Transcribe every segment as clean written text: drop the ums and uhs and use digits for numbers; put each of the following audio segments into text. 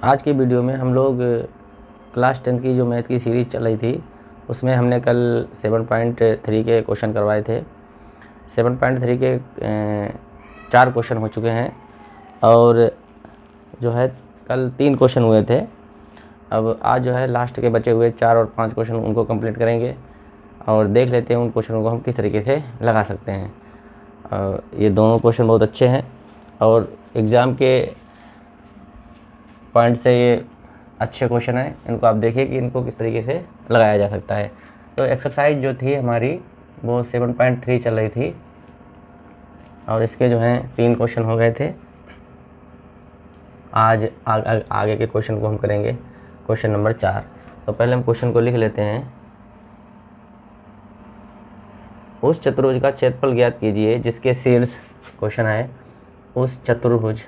आज की वीडियो में हम लोग क्लास 10 की जो मैथ की सीरीज़ चल रही थी उसमें हमने कल 7.3 के क्वेश्चन करवाए थे। 7.3 के 4 क्वेश्चन हो चुके हैं और जो है कल 3 क्वेश्चन हुए थे। अब आज जो है लास्ट के बचे हुए 4 और 5 क्वेश्चन उनको कंप्लीट करेंगे और देख लेते हैं उन क्वेश्चनों को हम किस तरीके से लगा सकते हैं। ये दोनों क्वेश्चन बहुत अच्छे हैं और एग्ज़ाम के पॉइंट से ये अच्छे क्वेश्चन हैं। इनको आप देखिए कि इनको किस तरीके से लगाया जा सकता है। तो एक्सरसाइज जो थी हमारी वो 7.3 चल रही थी और इसके जो हैं 3 क्वेश्चन हो गए थे। आज आगे के क्वेश्चन को हम करेंगे क्वेश्चन नंबर 4। तो पहले हम क्वेश्चन को लिख लेते हैं। उस चतुर्भुज का क्षेत्रफल ज्ञात कीजिए जिसके शीर्ष क्वेश्चन है उस चतुर्भुज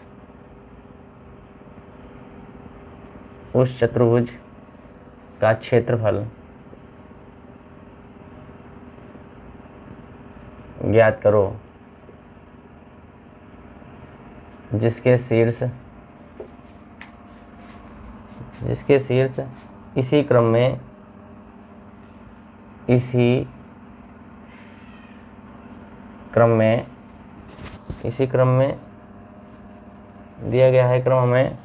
का क्षेत्रफल ज्ञात करो जिसके शीर्ष इसी क्रम में दिया गया है। क्रम हमें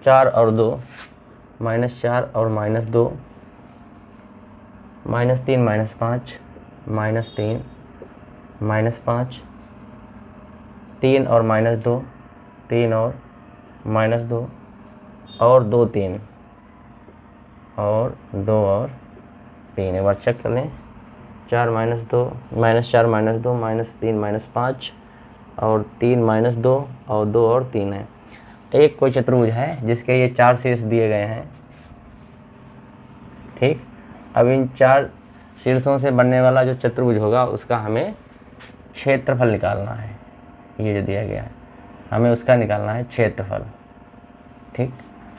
-4 और 2, -4 और -2, -3 -5, -3 -5, 3 और -2, 3 और -2 और 2 3 और 2 और 3। एक बार चेक कर लें। 4 -2, -4 -2, -3 -5 और 3 -2 और 2 और 3 है। एक कोई चतुर्भुज है जिसके ये 4 शीर्ष दिए गए हैं। ठीक, अब इन 4 शीर्षों से बनने वाला जो चतुर्भुज होगा उसका हमें क्षेत्रफल निकालना है। ये जो दिया गया है हमें उसका निकालना है क्षेत्रफल। ठीक,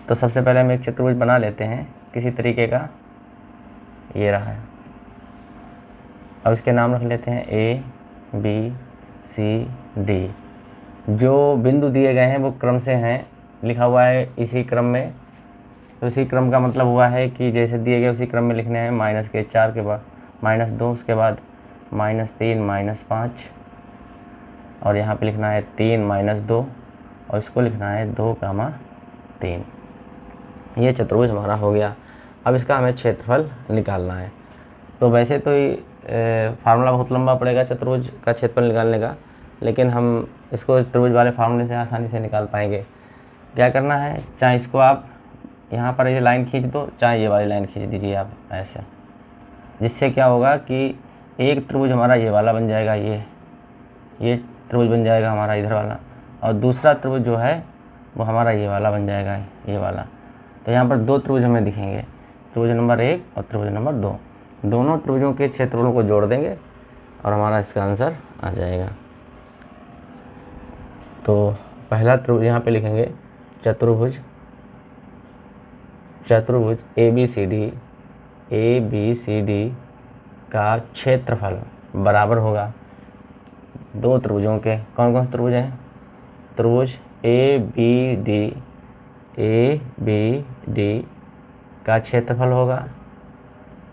तो सबसे पहले हम एक चतुर्भुज बना लेते हैं किसी तरीके का। ये रहा है। अब इसके नाम रख लेते हैं ABCD। जो बिंदु दिए गए हैं वो क्रम से हैं, लिखा हुआ है इसी क्रम में। तो इसी क्रम का मतलब हुआ है कि जैसे दिए गए उसी क्रम में लिखने हैं। -4 के बाद -2, उसके बाद -3 -5 और यहाँ पे लिखना है 3 -2 और इसको लिखना है 2, 3। ये चतुर्भुज हमारा हो गया। अब इसका हमें क्षेत्रफल निकालना है। तो वैसे तो फार्मूला बहुत लंबा पड़ेगा चतुर्भुज का क्षेत्रफल निकालने का, लेकिन हम इसको त्रिभुज वाले फार्मूले से आसानी से निकाल पाएंगे। क्या करना है, चाहे इसको आप यहाँ पर ये लाइन खींच दो, चाहे ये वाली लाइन खींच दीजिए आप ऐसे। जिससे क्या होगा कि एक त्रिभुज हमारा ये वाला बन जाएगा, ये त्रिभुज बन जाएगा हमारा इधर वाला, और दूसरा त्रिभुज जो है वो हमारा ये वाला बन जाएगा, ये वाला। तो यहाँ पर 2 त्रिभुज हमें दिखेंगे, त्रिभुज नंबर 1 और त्रिभुज नंबर 2। दोनों त्रिभुजों के क्षेत्रफलों को जोड़ देंगे और हमारा इसका आंसर आ जाएगा। तो पहला त्रिभुज यहाँ पे लिखेंगे चतुर्भुज ABCD का क्षेत्रफल बराबर होगा 2 त्रिभुजों के। कौन कौन से त्रिभुज हैं? त्रिभुज ABD का क्षेत्रफल होगा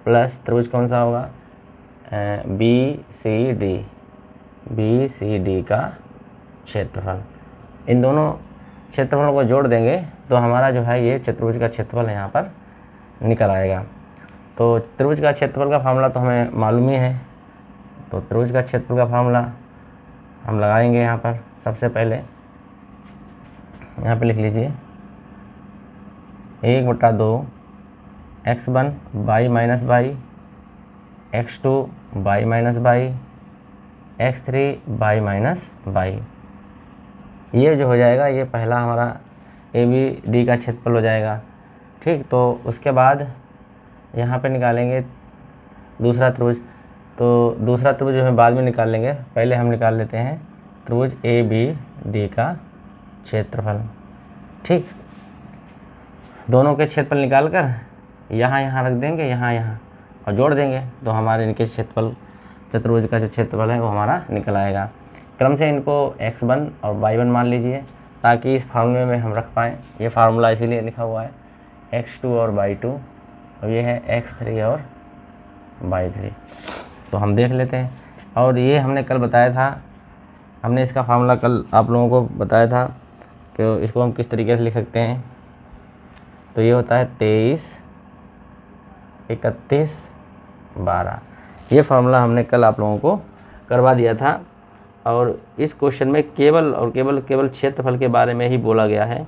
प्लस त्रिभुज कौन सा होगा? BCD का क्षेत्रफल। इन दोनों क्षेत्रफलों को जोड़ देंगे तो हमारा जो है ये चतुर्भुज का क्षेत्रफल यहाँ पर निकल आएगा। तो त्रिभुज का क्षेत्रफल का फार्मूला तो हमें मालूम ही है। तो त्रिभुज का क्षेत्रफल का फार्मूला हम लगाएंगे यहाँ पर। सबसे पहले यहाँ पे लिख लीजिए 1/2 x1 y - y, x2 y - y, x3 y - y। ये जो हो जाएगा ये पहला हमारा ABD का क्षेत्रफल हो जाएगा। ठीक, तो उसके बाद यहाँ पे निकालेंगे दूसरा त्रिभुज। तो दूसरा त्रिभुज जो है बाद में निकाल लेंगे, पहले हम निकाल लेते हैं त्रिभुज ABD का क्षेत्रफल। ठीक, दोनों के क्षेत्रफल निकाल कर यहाँ रख देंगे, यहाँ और जोड़ देंगे तो हमारे इनके क्षेत्रफल चतुर्भुज का जो क्षेत्रफल है वो हमारा निकल आएगा। क्रम से इनको x1 और y1 मान लीजिए। ताकि इस फार्मूले में हम रख पाएँ। ये फार्मूला इसीलिए लिखा हुआ है x2 और y2, और ये है x3 और y3। तो हम देख लेते हैं। और ये हमने कल बताया था, हमने इसका फार्मूला कल आप लोगों को बताया था कि इसको हम किस तरीके से लिख सकते हैं। तो ये होता है 23, 31, 12। ये फार्मूला हमने कल आप लोगों को करवा दिया था। और इस क्वेश्चन में केवल और केवल क्षेत्रफल के बारे में ही बोला गया है,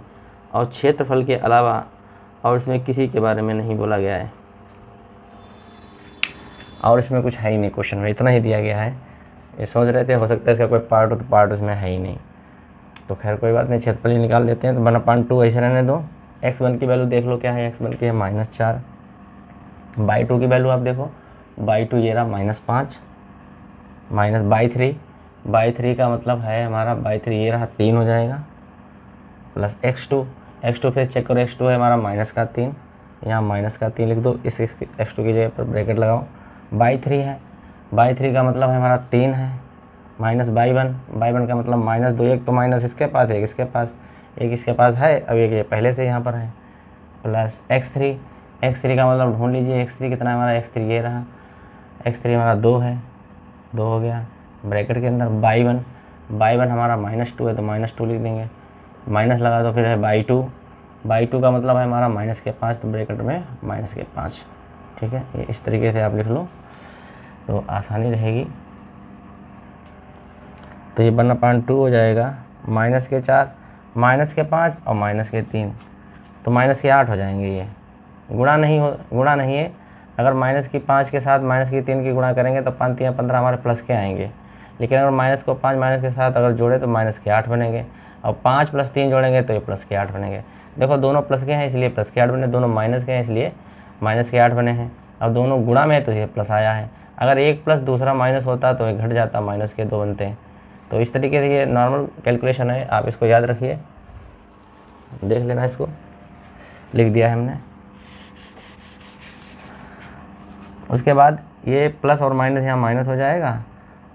और क्षेत्रफल के अलावा और इसमें किसी के बारे में नहीं बोला गया है, और इसमें कुछ है ही नहीं। क्वेश्चन में इतना ही दिया गया है। ये सोच रहे थे हो सकता है इसका कोई पार्ट हो, तो पार्ट उसमें है ही नहीं। तो खैर कोई बात नहीं, क्षेत्रफल ही निकाल देते हैं। तो 1/2 ऐसे रहने दो। x1 की वैल्यू देख लो क्या है, x1 की है -4। y2 की वैल्यू आप देखो, y2 ये रहा -5, माइनस y3 का मतलब है हमारा y3 ये रहा 3 हो जाएगा, प्लस x2 फिर चेक करो, x2 है हमारा -3, यहाँ -3 लिख दो। इस x2 की जगह पर ब्रैकेट लगाओ। y3 है, y3 का मतलब है हमारा 3 है, माइनस y1 का मतलब -2। एक तो माइनस इसके पास है, एक इसके पास है, अब एक ये पहले से यहाँ पर है, प्लस x3 का मतलब ढूंढ लीजिए। x3 कितना है हमारा, x3 ये रहा, x3 हमारा 2 है, 2 हो गया। ब्रैकेट के अंदर y1 हमारा -2 है, तो -2 लिख देंगे। माइनस लगा दो, फिर है y2 का मतलब है हमारा -5, तो ब्रैकेट में -5। ठीक है, ये इस तरीके से आप लिख लो तो आसानी रहेगी। तो ये 1/2 हो जाएगा, -4, -5 और -3, तो -8 हो जाएंगे। ये गुणा नहीं है। अगर -5 के साथ -3 की गुणा करेंगे तो 5 या 15 हमारे प्लस के आएंगे, लेकिन अगर माइनस को 5 माइनस के साथ अगर जोड़े तो -8 बनेंगे, और 5 + 3 जोड़ेंगे तो ये +8 बनेंगे। देखो दोनों प्लस के हैं इसलिए +8 बने, दोनों माइनस के हैं इसलिए -8 बने हैं, और दोनों गुणा में है तो ये प्लस आया है। अगर एक प्लस दूसरा माइनस होता तो ये घट जाता, -2 बनते हैं। तो इस तरीके से ये नॉर्मल कैलकुलेशन है, आप इसको याद रखिए, देख लेना। इसको लिख दिया है हमने। उसके बाद ये प्लस और माइनस यहाँ माइनस हो जाएगा,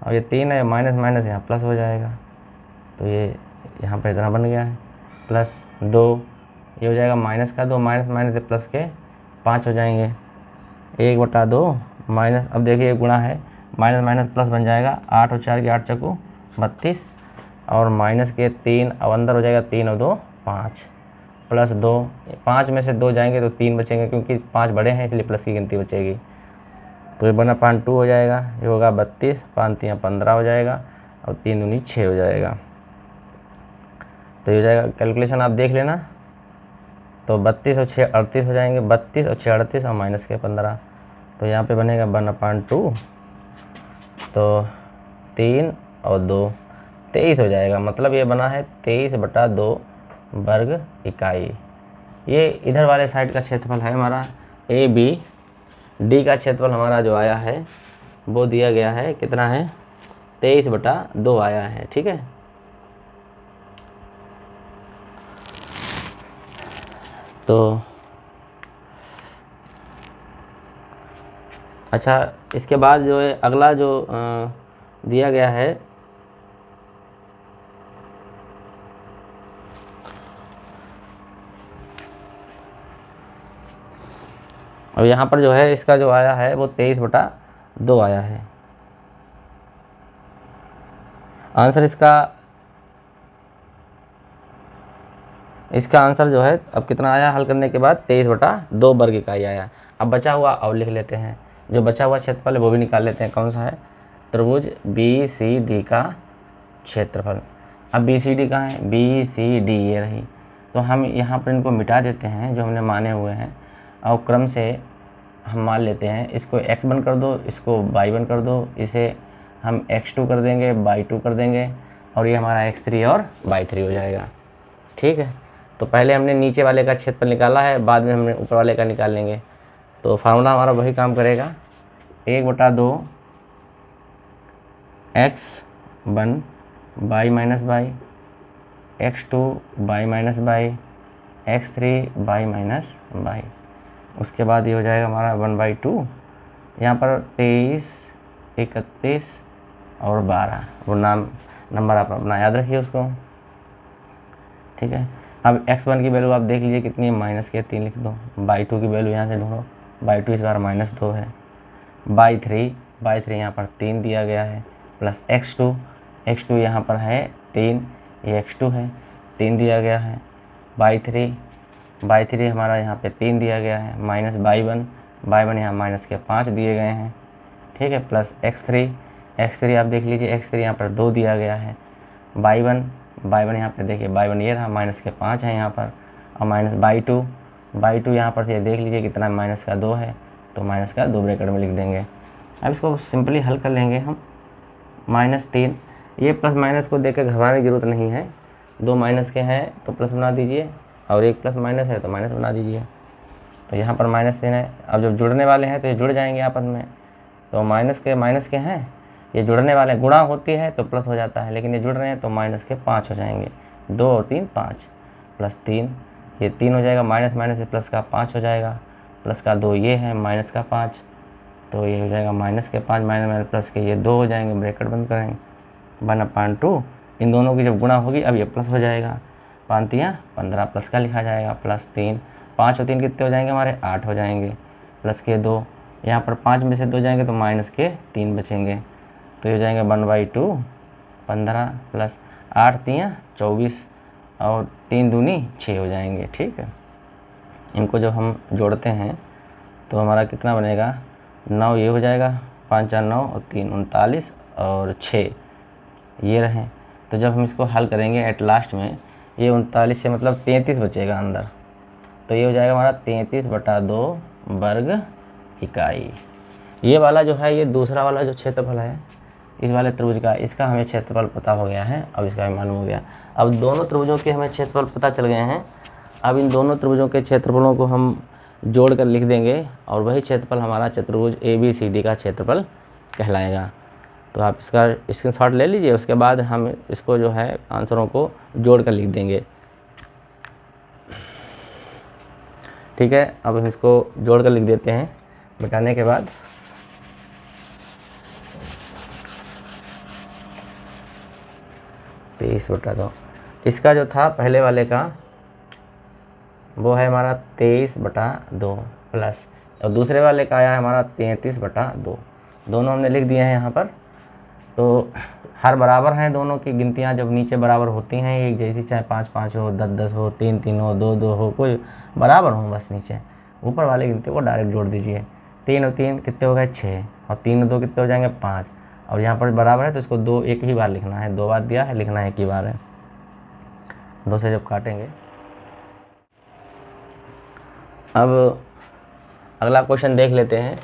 और ये 3 है, माइनस यहाँ प्लस हो जाएगा। तो ये यहाँ पर इतना बन गया है, +2, ये हो जाएगा -2, माइनस से प्लस के 5 हो जाएंगे, 1/2 माइनस। अब देखिए गुणा है, माइनस प्लस बन जाएगा, 8 और 4 के 8 चक्कू 32, और -3 अब अंदर हो जाएगा, 3 और 2 5, +2, 5 में से 2 जाएंगे तो 3 बचेंगे, क्योंकि 5 बड़े हैं इसलिए प्लस की गिनती बचेगी। तो ये 1/2 हो जाएगा, ये होगा 32, 5 या 15 हो जाएगा, और 3 दूनी 6 हो जाएगा। तो ये हो जाएगा, कैलकुलेशन आप देख लेना। तो 32 और 6 38 हो जाएंगे, 32 और 6 38, और -15। तो यहाँ पे बनेगा 1/2, तो 3 और 2 23 हो जाएगा। मतलब ये बना है 23/2 वर्ग इकाई। ये इधर वाले साइड का क्षेत्रफल है हमारा। ABD का क्षेत्रफल हमारा जो आया है वो दिया गया है, कितना है, 23/2 आया है। ठीक है, तो अच्छा, इसके बाद जो है अगला जो दिया गया है, और यहाँ पर जो है इसका जो आया है वो 23/2 आया है। आंसर इसका आंसर जो है अब कितना आया, हल करने के बाद 23/2 वर्ग इकाई आया। अब बचा हुआ और लिख लेते हैं, जो बचा हुआ क्षेत्रफल है वो भी निकाल लेते हैं। कौन सा है, त्रिभुज BCD का क्षेत्रफल। अब BCD कहाँ है, BCD ये रही, तो हम यहाँ पर इनको मिटा देते हैं जो हमने माने हुए हैं, और क्रम से हम मान लेते हैं। इसको x1 कर दो, इसको y1 कर दो, इसे हम x2 कर देंगे, y2 कर देंगे, और ये हमारा x3 और y3 हो जाएगा। ठीक है, तो पहले हमने नीचे वाले का क्षेत्रफल निकाला है, बाद में हमने ऊपर वाले का निकाल लेंगे। तो फार्मूला हमारा वही काम करेगा, 1/2 x1 y minus y, x2 y minus y, x3 y minus y। उसके बाद ये हो जाएगा हमारा 1/2, यहाँ पर 23, 31 और 12, वो नंबर आप अपना याद रखिए उसको। ठीक है। अब x1 की वैल्यू आप देख लीजिए कितनी है, -3 लिख दो। y2 की वैल्यू यहाँ से ढूंढो, y2 इस बार -2 है। y3 यहाँ पर 3 दिया गया है, प्लस x2 यहाँ पर है 3, ये x2 है, 3 दिया गया है। y3 हमारा यहाँ पे 3 दिया गया है, माइनस y1 यहाँ -5 दिए गए हैं, ठीक है, प्लस x3 आप देख लीजिए, x3 यहाँ पर 2 दिया गया है। y1 यहाँ पे देखिए, y1 ये रहा, -5 है यहाँ पर, और माइनस y2 यहाँ पर ये देख लीजिए कितना, -2 है, तो -2 ब्रैकेट में लिख देंगे। अब इसको सिंपली हल कर लेंगे हम। -3, ये प्लस माइनस को देख के घबराने की जरूरत नहीं है, 2 माइनस के हैं तो प्लस बना दीजिए, और एक प्लस माइनस है तो माइनस बना दीजिए। तो यहाँ पर -3 है, अब जब जुड़ने वाले हैं तो ये जुड़ जाएंगे आपस में, तो माइनस के हैं, ये जुड़ने वाले, गुणा होती है तो प्लस हो जाता है, लेकिन ये जुड़ रहे हैं तो -5 हो जाएंगे, 2 और 3 5, प्लस 3, ये 3 हो जाएगा, माइनस से प्लस का 5 हो जाएगा, प्लस का 2 ये है, माइनस का 5, तो ये हो जाएगा -5, माइनस प्लस के ये 2 हो जाएंगे, ब्रैकेट बंद करेंगे, 1/2, इन दोनों की जब गुणा होगी अब ये प्लस हो जाएगा, 5×3 = 15, प्लस का लिखा जाएगा, +3, 5 और 3 कितने हो जाएंगे हमारे, 8 हो जाएंगे, प्लस के 2, यहाँ पर 5 में से 2 जाएंगे तो -3 बचेंगे, तो ये हो जाएंगे 1/2 15, प्लस 8×3 = 24, और 3 दूनी 6 हो जाएंगे, ठीक है। इनको जब हम जोड़ते हैं तो हमारा कितना बनेगा, 9 ये हो जाएगा, 5 4 9 और 3 39, और 6 ये रहे। तो जब हम इसको हल करेंगे एट लास्ट में, ये 39 से मतलब 33 बचेगा अंदर, तो ये हो जाएगा हमारा 33/2 वर्ग इकाई। ये वाला जो है, ये दूसरा वाला जो क्षेत्रफल है इस वाले त्रिभुज का, इसका हमें क्षेत्रफल पता हो गया है, अब इसका भी मालूम हो गया। अब दोनों त्रिभुजों के हमें क्षेत्रफल पता चल गए हैं। अब इन दोनों त्रिभुजों के क्षेत्रफलों को हम जोड़ कर लिख देंगे, और वही क्षेत्रफल हमारा चतुर्भुज ABCD का क्षेत्रफल कहलाएगा। तो आप इसका स्क्रीनशॉट ले लीजिए, उसके बाद हम इसको जो है आंसरों को जोड़ कर लिख देंगे, ठीक है। अब हम इसको जोड़ कर लिख देते हैं मिटाने के बाद। तो 23/2 इसका जो था पहले वाले का वो है हमारा 23/2, प्लस और दूसरे वाले का आया है हमारा 33/2, दोनों हमने लिख दिए हैं यहाँ पर। तो हर बराबर हैं दोनों की गिनतियाँ, जब नीचे बराबर होती हैं एक जैसी, चाहे 5 5 हो, 10 10 हो, 3 3 हो, 2 2 हो, कोई बराबर हो बस नीचे, ऊपर वाले गिनती को डायरेक्ट जोड़ दीजिए। 3 और 3 कितने हो गए 6, और 3 और 2 कितने हो जाएंगे 5, और यहाँ पर बराबर है तो इसको 2 एक ही बार लिखना है, 2 बार दिया है, लिखना है एक ही बार है। 2 से जब काटेंगे, अब अगला क्वेश्चन देख लेते हैं।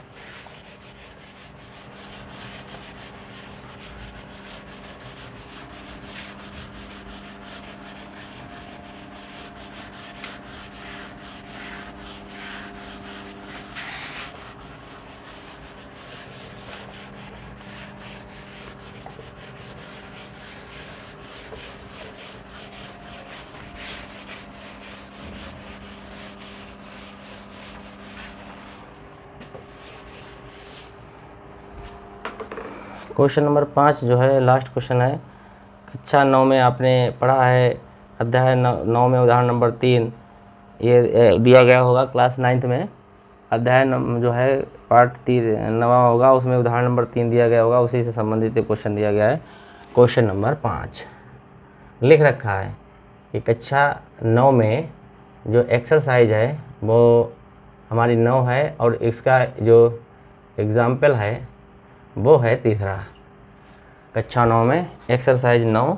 क्वेश्चन नंबर 5 जो है लास्ट क्वेश्चन है। कक्षा 9 में आपने पढ़ा है, अध्याय 9 में उदाहरण नंबर 3 ये दिया गया होगा, क्लास 9th में अध्याय जो है पार्ट 9 होगा, उसमें उदाहरण नंबर 3 दिया गया होगा, उसी से संबंधित क्वेश्चन दिया गया है। क्वेश्चन नंबर 5 लिख रखा है कि कक्षा 9 में जो एक्सरसाइज है वो हमारी 9 है, और इसका जो एग्ज़ाम्पल है वो है तीसरा। कक्षा 9 में एक्सरसाइज 9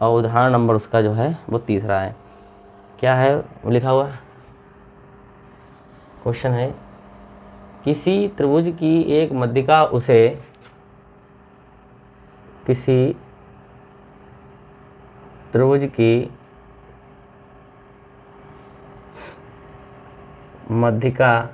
और उदाहरण नंबर उसका जो है वो तीसरा है। क्या है लिखा हुआ क्वेश्चन है, किसी त्रिभुज की एक मध्यिका उसे किसी त्रिभुज की मध्यिका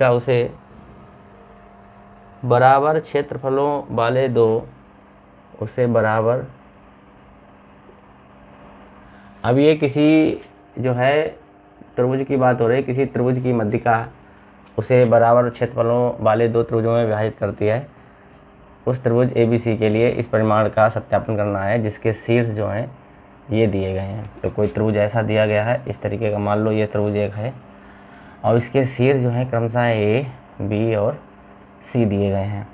उसे बराबर क्षेत्रफलों वाले दो उसे बराबर, अब ये किसी जो है त्रिभुज की बात हो रही है, किसी त्रिभुज की मध्यिका उसे बराबर क्षेत्रफलों वाले दो त्रिभुजों में विभाजित करती है, उस त्रिभुज ABC के लिए इस परिमाण का सत्यापन करना है जिसके शीर्ष जो हैं ये दिए गए हैं। तो कोई त्रिभुज ऐसा दिया गया है इस तरीके का, मान लो ये त्रिभुज एक है और इसके शीर्ष जो है क्रमशः A, B और C दिए गए हैं।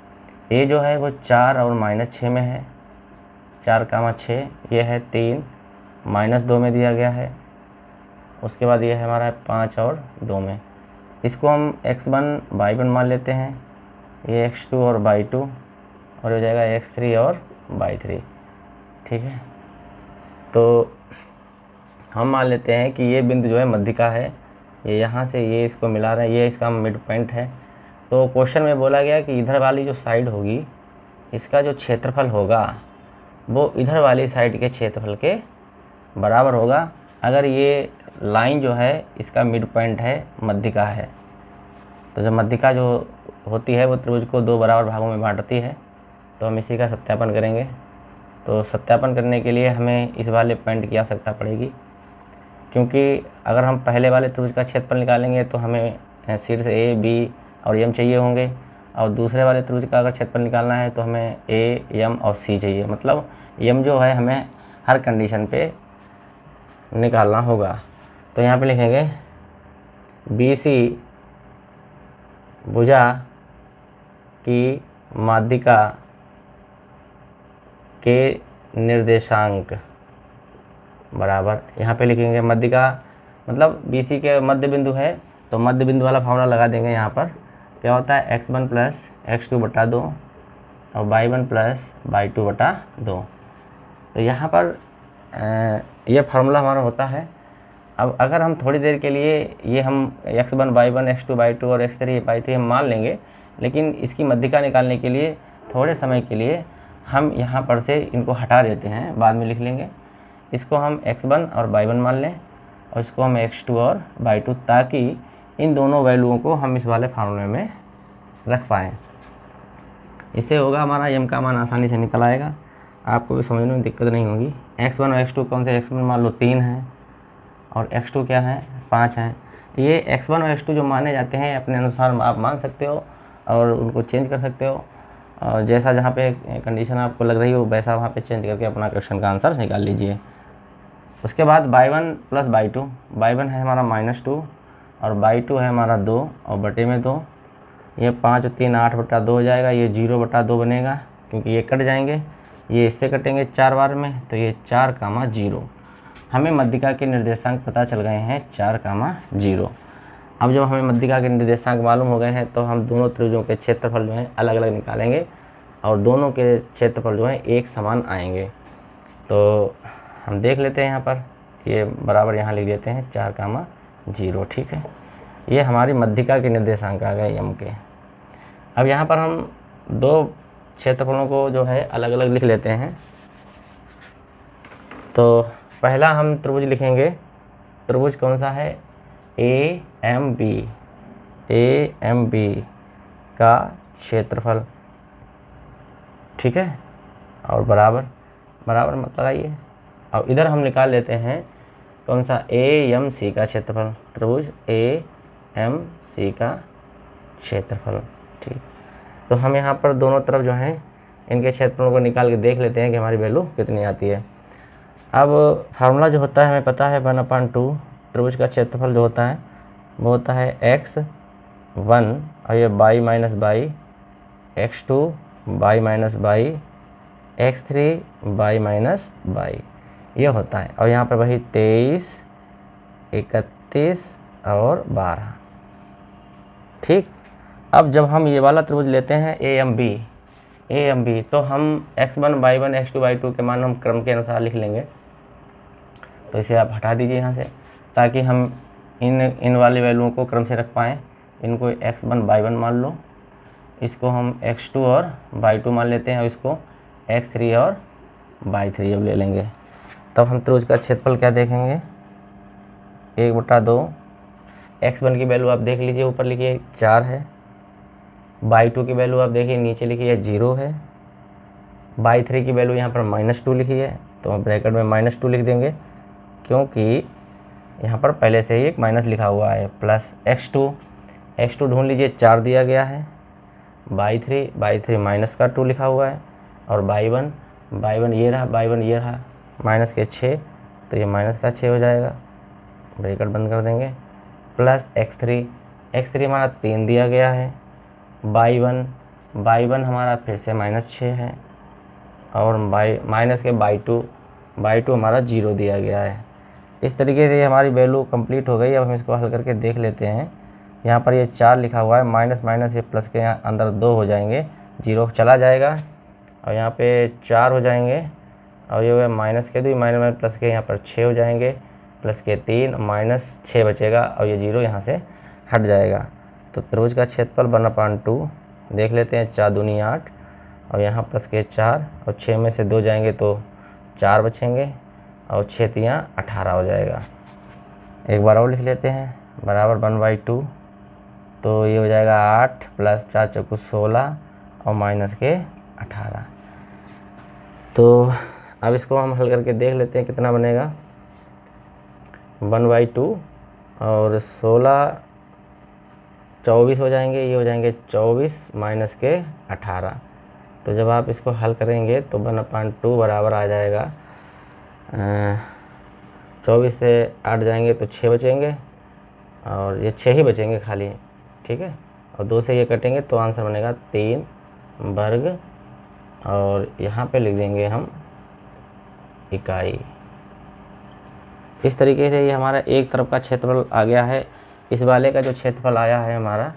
A जो है वो 4 और -6 में है, 4,6, ये है 3 -2 में दिया गया है। उसके बाद ये है हमारा 5 और 2 में। इसको हम x1 y1 मान लेते हैं, ये x2 और y2 और हो जाएगा x3 और y3। ठीक है, तो हम मान लेते हैं कि ये बिंदु जो है मध्यिका है, ये यहाँ से ये इसको मिला रहा है, ये इसका मिड पॉइंट है। तो क्वेश्चन में बोला गया कि इधर वाली जो साइड होगी इसका जो क्षेत्रफल होगा वो इधर वाली साइड के क्षेत्रफल के बराबर होगा अगर ये लाइन जो है इसका मिड पॉइंट है, मध्यिका है। तो जब मध्यिका जो होती है वो त्रिभुज को दो बराबर भागों में बांटती है। तो हम इसी का सत्यापन करेंगे। तो सत्यापन करने के लिए हमें इस वाले पॉइंट की आवश्यकता पड़ेगी, क्योंकि अगर हम पहले वाले त्रिभुज का क्षेत्रफल निकालेंगे तो हमें शीर्ष A, B और M चाहिए होंगे, और दूसरे वाले त्रिभुज का अगर क्षेत्रफल निकालना है तो हमें A, M और C चाहिए। मतलब M जो है हमें हर कंडीशन पे निकालना होगा। तो यहाँ पे लिखेंगे BC भुजा की माध्यिका के निर्देशांक बराबर, यहाँ पे लिखेंगे मध्यिका मतलब BC के मध्य बिंदु है तो मध्य बिंदु वाला फॉर्मूला लगा देंगे। यहाँ पर क्या होता है x1 + x2/2 और y1 + y2/2। तो यहाँ पर यह फार्मूला हमारा होता है। अब अगर हम थोड़ी देर के लिए ये हम x1 y1 x2 y2 और x3 y3 हम मान लेंगे, लेकिन इसकी मध्यिका निकालने के लिए थोड़े समय के लिए हम यहाँ पर से इनको हटा देते हैं, बाद में लिख लेंगे। इसको हम x1 और y1 मान लें और इसको हम x2 और y2, ताकि इन दोनों वैल्यूओं को हम इस वाले फार्मूले में रख पाएँ। इससे होगा हमारा m का मान आसानी से निकल आएगा, आपको भी समझने में दिक्कत नहीं होगी। x1 और x2 कौन से, x1 मान लो 3 है और x2 क्या है 5 है। ये x1 और x2 जो माने जाते हैं अपने अनुसार आप मान सकते हो और उनको चेंज कर सकते हो, और जैसा जहाँ पे कंडीशन आपको लग रही हो वैसा वहाँ पे चेंज करके अपना क्वेश्चन का आंसर निकाल लीजिए। उसके बाद y1 + y2, y1 है हमारा -2 और y2 है हमारा 2 और बटे में 2, ये 5 और 3 8/2 हो जाएगा, ये 0/2 बनेगा क्योंकि ये कट जाएंगे, ये इससे कटेंगे 4 बार में, तो ये 4,0। हमें मध्यिका के निर्देशांक पता चल गए हैं 4,0। अब जब हमें मध्यिका के निर्देशांक मालूम हो गए हैं तो हम दोनों त्रिभुजों के क्षेत्रफल जो हैं अलग अलग निकालेंगे और दोनों के क्षेत्रफल जो हैं एक समान आएंगे। तो हम देख लेते हैं, यहाँ पर ये बराबर यहाँ लिख देते हैं 4,0। ठीक है, ये हमारी मध्यिका के निर्देशांक आ गए m के। अब यहाँ पर हम दो क्षेत्रफलों को जो है अलग अलग लिख लेते हैं। तो पहला हम त्रिभुज लिखेंगे, त्रिभुज कौन सा है AMB, AMB का क्षेत्रफल। ठीक है, और बराबर बराबर मत लगाइए। और इधर हम निकाल लेते हैं कौन सा AMC का क्षेत्रफल, त्रिभुज AMC का क्षेत्रफल। ठीक, तो हम यहाँ पर दोनों तरफ जो हैं इनके क्षेत्रफलों को निकाल के देख लेते हैं कि हमारी वैल्यू कितनी आती है। अब फार्मूला जो होता है हमें पता है 1/2, त्रिभुज का क्षेत्रफल जो होता है वो होता है x1 और ये y - y, x2 y - y, x3 y - y, ये होता है। और यहाँ पर वही 23, 31 और 12। ठीक, अब जब हम ये वाला त्रिभुज लेते हैं AMB, तो हम x1 y1 x2 y2 के मान हम क्रम के अनुसार लिख लेंगे। तो इसे आप हटा दीजिए यहाँ से, ताकि हम इन वाले वैल्यूओं को क्रम से रख पाएँ। इनको x1 y1 मान लो, इसको हम x2 और y2 मान लेते हैं और इसको x3 और y3 जब ले लेंगे तब हम त्रिभुज का क्षेत्रफल क्या देखेंगे 1/2। x1 की वैल्यू आप देख लीजिए, ऊपर लिखिए 4 है, y2 की वैल्यू आप देखिए नीचे लिखिए 0 है, y3 की वैल्यू यहाँ पर -2 लिखी है, तो हम ब्रैकेट में -2 लिख देंगे क्योंकि यहाँ पर पहले से ही एक माइनस लिखा हुआ है, प्लस x2 x2 ढूंढ लीजिए, 4 दिया गया है, बाई थ्री माइनस का 2 लिखा हुआ है, और बाई वन ये रहा माइनस के 6, तो ये माइनस का 6 हो जाएगा, ब्रैकेट बंद कर देंगे, प्लस x3 हमारा 3 दिया गया है, बाई वन हमारा फिर से -6 है, और माइनस के बाई टू हमारा 0 दिया गया है। इस तरीके से हमारी वैल्यू कंप्लीट हो गई। अब हम इसको हल करके देख लेते हैं। यहाँ पर ये 4 लिखा हुआ है, माइनस माइनस ये प्लस के यहाँ अंदर 2 हो जाएंगे, 0 चला जाएगा, और यहाँ पे 4 हो जाएंगे, और ये हो गया माइनस के 2, माइनस माइनस प्लस के यहाँ पर 6 हो जाएंगे, प्लस के 3 माइनस 6 बचेगा, और ये 0 यहाँ से हट जाएगा। तो त्रिभुज का क्षेत्रफल 1/2 देख लेते हैं, 4 दूनी 8, और यहाँ प्लस के 4, और 6 में से 2 जाएंगे तो 4 बचेंगे, और 6 तियाँ 18 हो जाएगा। एक बार और लिख लेते हैं, बराबर 1/2, तो ये हो जाएगा 8 प्लस 4 चौकू 16, और माइनस के 18। तो अब इसको हम हल करके देख लेते हैं कितना बनेगा। 1/2 और 16 24 हो जाएंगे, ये हो जाएंगे 24 माइनस के 18। तो जब आप इसको हल करेंगे तो 1/2 बराबर आ जाएगा 24 से 8 जाएंगे तो 6 बचेंगे, और ये 6 ही बचेंगे खाली, ठीक है, और 2 से ये कटेंगे तो आंसर बनेगा 3 वर्ग, और यहाँ पे लिख देंगे हम इकाई। इस तरीके से ये हमारा एक तरफ का क्षेत्रफल आ गया है। इस वाले का जो क्षेत्रफल आया है हमारा,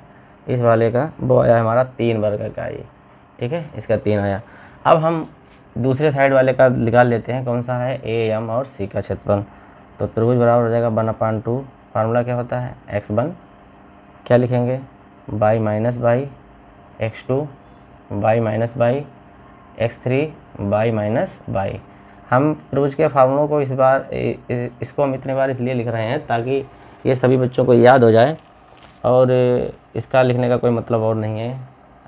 इस वाले का वो आया है हमारा 3 वर्ग इकाई, ठीक है, इसका 3 आया। अब हम दूसरे साइड वाले का निकाल लेते हैं, कौन सा है, ए एम और सी का क्षेत्रफल। तो त्रिभुज बराबर हो जाएगा 1/2, फार्मूला क्या होता है, x1 क्या लिखेंगे, by minus by, x2 by minus by, x3 by minus by. हम त्रिभुज के फार्मूलों को इस बार इसको हम इतने बार इसलिए लिख रहे हैं ताकि ये सभी बच्चों को याद हो जाए, और इसका लिखने का कोई मतलब और नहीं है,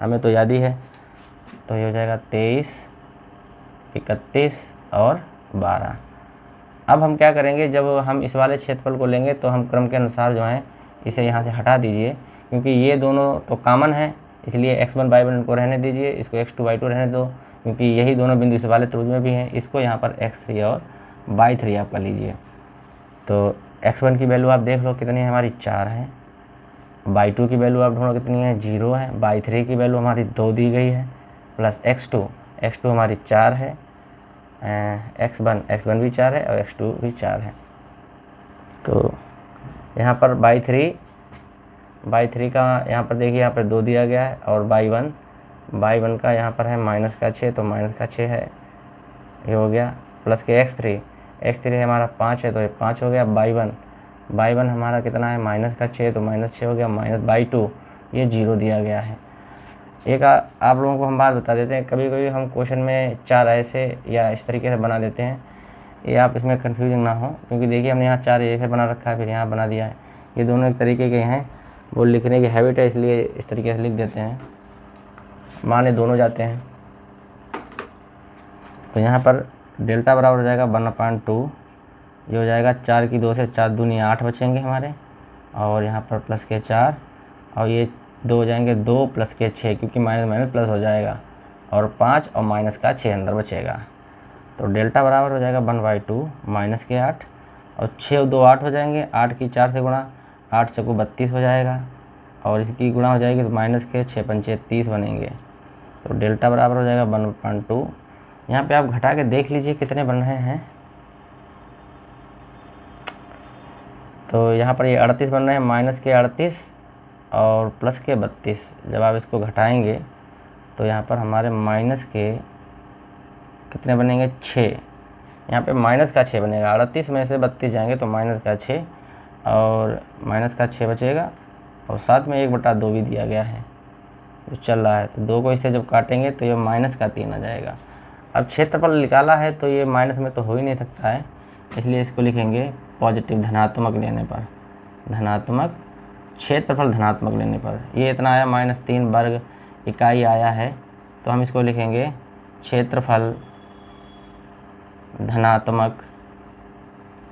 हमें तो याद ही है। तो ये हो जाएगा 23, 31 और 12। अब हम क्या करेंगे, जब हम इस वाले क्षेत्रफल को लेंगे तो हम क्रम के अनुसार जो है इसे यहाँ से हटा दीजिए, क्योंकि ये दोनों तो कॉमन है, इसलिए x1/1 को रहने दीजिए, इसको x2/2 रहने दो, क्योंकि यही दोनों बिंदु इस वाले त्रिभुज में भी हैं। इसको यहाँ पर x3 और बाई3 आप कर लीजिए। तो x1 की वैल्यू आप देख लो कितनी है हमारी, 4 है, बाई2 की वैल्यू आप ढूंढो कितनी है, 0 है, बाई3 की वैल्यू हमारी 2 दी गई है, प्लस x2 हमारी 4 है, x1 भी 4 है, और x2 भी 4 है। तो यहाँ पर बाई3 का यहाँ पर देखिए, यहाँ पर 2 दिया गया है, और बाई वन का यहाँ पर है माइनस का 6, तो माइनस का 6 है, ये हो गया, प्लस के x3 हमारा 5 है, तो ये 5 हो गया, बाई वन हमारा कितना है, माइनस का 6, तो -6 हो गया, माइनस बाई2 ये 0 दिया गया है। एक आप लोगों को हम बात बता देते हैं, कभी कभी हम क्वेश्चन में 4 ऐसे या इस तरीके से बना देते हैं, ये आप इसमें कन्फ्यूजन ना हो, क्योंकि देखिए हमने यहाँ 4 ऐसे बना रखा है, फिर यहाँ बना दिया है, ये दोनों एक तरीके के हैं, वो लिखने की हैबिट है, इसलिए इस तरीके से लिख देते हैं, माने दोनों जाते हैं। तो यहाँ पर डेल्टा बराबर हो जाएगा 1/2, ये हो जाएगा 4 की 2 से 4 दूनी 8 बचेंगे हमारे, और यहाँ पर प्लस के 4, और ये 2 हो जाएंगे 2 प्लस के 6, क्योंकि माइनस माइनस प्लस हो जाएगा, और 5 और माइनस का 6 अंदर बचेगा। तो डेल्टा बराबर हो जाएगा 1/2 माइनस के 8, और 6 और 2 8 हो जाएंगे, 8 की 4 से गुणा, 8 चौको 32 हो जाएगा, और इसकी गुणा हो जाएगी तो माइनस के 6 पंचे 30 बनेंगे। तो डेल्टा बराबर हो जाएगा 1/2। यहाँ पे आप घटा के देख लीजिए कितने बन रहे हैं। तो यहाँ पर ये 38 बन रहे हैं, माइनस के 38 और प्लस के 32। जब आप इसको घटाएंगे तो यहाँ पर हमारे माइनस के कितने बनेंगे, 6। यहाँ पे माइनस का 6 बनेगा, 38 में से 32 जाएंगे तो माइनस का 6, और माइनस का 6 बचेगा, और साथ में 1/2 भी दिया गया है जो चल रहा है। तो 2 को इससे जब काटेंगे तो ये माइनस का 3 आ जाएगा। अब क्षेत्रफल निकाला है तो ये माइनस में तो हो ही नहीं सकता है, इसलिए इसको लिखेंगे पॉजिटिव, धनात्मक लेने पर, धनात्मक क्षेत्रफल धनात्मक लेने पर। ये इतना आया -3 वर्ग इकाई आया है, तो हम इसको लिखेंगे क्षेत्रफल धनात्मक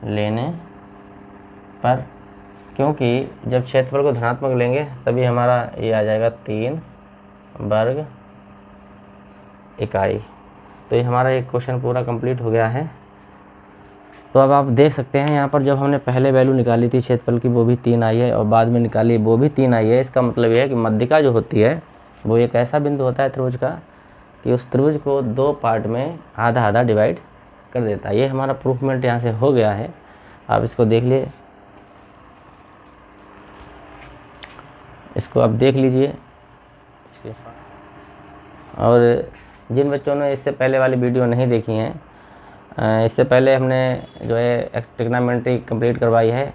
लेने पर क्योंकि जब क्षेत्रफल को धनात्मक लेंगे तभी हमारा ये आ जाएगा 3 वर्ग इकाई। तो ये हमारा एक क्वेश्चन पूरा कंप्लीट हो गया है। तो अब आप देख सकते हैं यहाँ पर जब हमने पहले वैल्यू निकाली थी क्षेत्रफल की वो भी 3 आई है और बाद में निकाली वो भी 3 आई है। इसका मतलब ये है कि मध्यिका जो होती है वो एक ऐसा बिंदु होता है त्रिभुज का कि उस त्रिभुज को 2 पार्ट में आधा आधा डिवाइड कर देता है। ये हमारा प्रूफमेंट यहाँ से हो गया है। आप इसको देख लिए, इसको आप देख लीजिए। और जिन बच्चों ने इससे पहले वाली वीडियो नहीं देखी हैं, इससे पहले हमने जो है ट्रिग्नोमेट्री कंप्लीट करवाई है,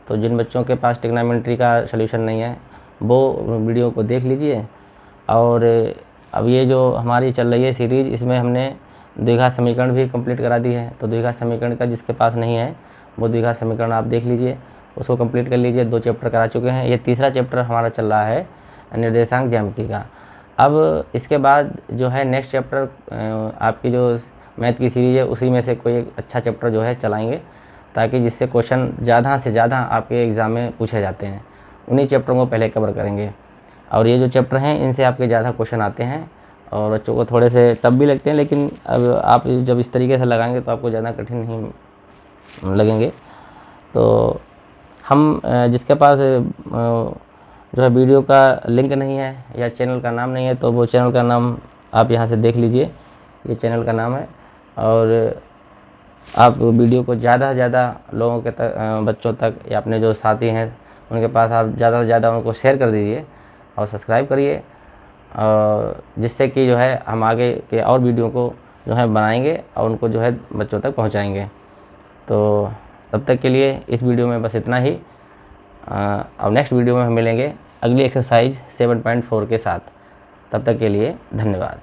तो जिन बच्चों के पास ट्रिग्नोमेट्री का सलूशन नहीं है वो वीडियो को देख लीजिए। और अब ये जो हमारी चल रही है सीरीज़, इसमें हमने द्विघात समीकरण भी कंप्लीट करा दी है। तो द्विघात समीकरण का जिसके पास नहीं है वो द्विघात समीकरण आप देख लीजिए, उसको कंप्लीट कर लीजिए। 2 चैप्टर करा चुके हैं, ये तीसरा चैप्टर हमारा चल रहा है निर्देशांक ज्यामिति का। अब इसके बाद जो है नेक्स्ट चैप्टर आपकी जो मैथ की सीरीज़ है उसी में से कोई एक अच्छा चैप्टर जो है चलाएंगे, ताकि जिससे क्वेश्चन ज़्यादा से ज़्यादा आपके एग्ज़ाम में पूछे जाते हैं, उन्हीं चैप्टरों को पहले कवर करेंगे। और ये जो चैप्टर हैं इनसे आपके ज़्यादा क्वेश्चन आते हैं और बच्चों को थोड़े से टफ भी लगते हैं, लेकिन अब आप जब इस तरीके से लगाएंगे तो आपको ज़्यादा कठिन नहीं लगेंगे। तो हम जिसके पास जो है वीडियो का लिंक नहीं है या चैनल का नाम नहीं है, तो वो चैनल का नाम आप यहाँ से देख लीजिए, ये चैनल का नाम है। और आप वीडियो को ज़्यादा से ज़्यादा लोगों के बच्चों तक या अपने जो साथी हैं उनके पास आप ज़्यादा से ज़्यादा उनको शेयर कर दीजिए और सब्सक्राइब करिए, और जिससे कि जो है हम आगे के और वीडियो को जो है बनाएंगे और उनको जो है बच्चों तक पहुंचाएंगे। तो तब तक के लिए इस वीडियो में बस इतना ही। और नेक्स्ट वीडियो में हम मिलेंगे अगली एक्सरसाइज 7.4 के साथ। तब तक के लिए धन्यवाद।